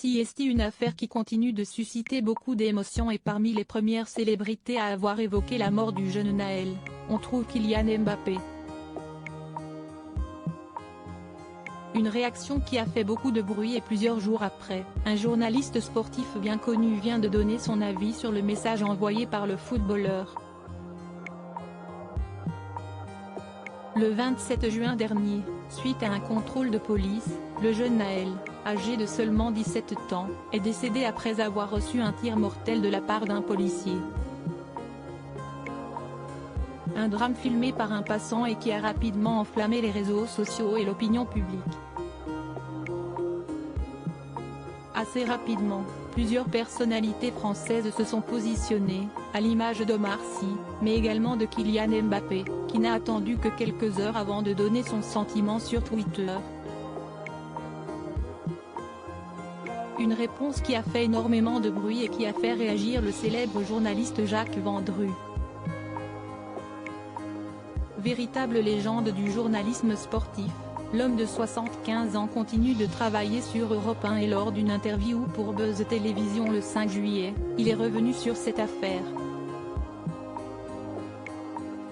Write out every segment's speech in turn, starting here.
CST, une affaire qui continue de susciter beaucoup d'émotions, et parmi les premières célébrités à avoir évoqué la mort du jeune Naël, on trouve Kylian Mbappé. Une réaction qui a fait beaucoup de bruit, et plusieurs jours après, un journaliste sportif bien connu vient de donner son avis sur le message envoyé par le footballeur. Le 27 juin dernier, suite à un contrôle de police, le jeune Naël, âgé de seulement 17 ans, est décédé après avoir reçu un tir mortel de la part d'un policier. Un drame filmé par un passant et qui a rapidement enflammé les réseaux sociaux et l'opinion publique. Assez rapidement, plusieurs personnalités françaises se sont positionnées, à l'image d'Omar Sy, mais également de Kylian Mbappé, qui n'a attendu que quelques heures avant de donner son sentiment sur Twitter. Une réponse qui a fait énormément de bruit et qui a fait réagir le célèbre journaliste Jacques Vendroux. Véritable légende du journalisme sportif, l'homme de 75 ans continue de travailler sur Europe 1, et lors d'une interview pour Buzz Télévision le 5 juillet, il est revenu sur cette affaire.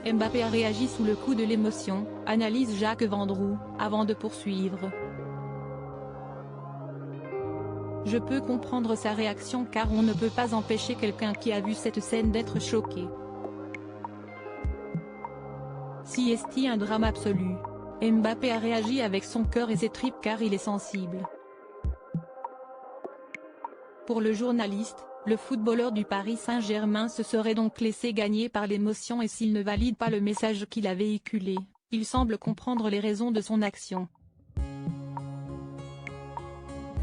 Mbappé a réagi sous le coup de l'émotion, analyse Jacques Vendroux, avant de poursuivre. Je peux comprendre sa réaction, car on ne peut pas empêcher quelqu'un qui a vu cette scène d'être choqué. CST, un drame absolu. Mbappé a réagi avec son cœur et ses tripes, car il est sensible. Pour le journaliste, le footballeur du Paris Saint-Germain se serait donc laissé gagner par l'émotion, et s'il ne valide pas le message qu'il a véhiculé, il semble comprendre les raisons de son action.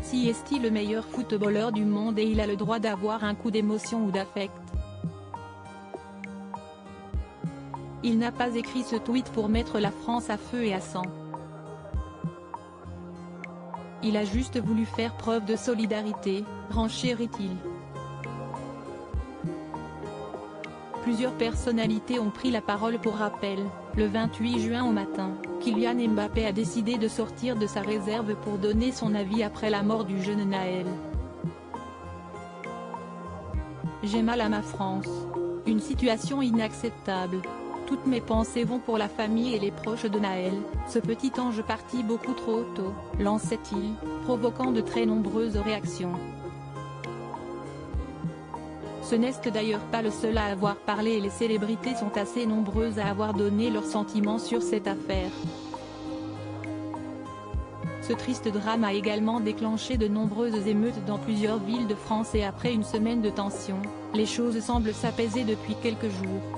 CST, le meilleur footballeur du monde, et il a le droit d'avoir un coup d'émotion ou d'affect. Il n'a pas écrit ce tweet pour mettre la France à feu et à sang. Il a juste voulu faire preuve de solidarité, renchérit-il. Plusieurs personnalités ont pris la parole. Pour rappel, le 28 juin au matin, Kylian Mbappé a décidé de sortir de sa réserve pour donner son avis après la mort du jeune Naël. J'ai mal à ma France. Une situation inacceptable. Toutes mes pensées vont pour la famille et les proches de Naël, ce petit ange parti beaucoup trop tôt, lançait-il, provoquant de très nombreuses réactions. Ce n'est d'ailleurs pas le seul à avoir parlé, et les célébrités sont assez nombreuses à avoir donné leurs sentiments sur cette affaire. Ce triste drame a également déclenché de nombreuses émeutes dans plusieurs villes de France, et après une semaine de tension, les choses semblent s'apaiser depuis quelques jours.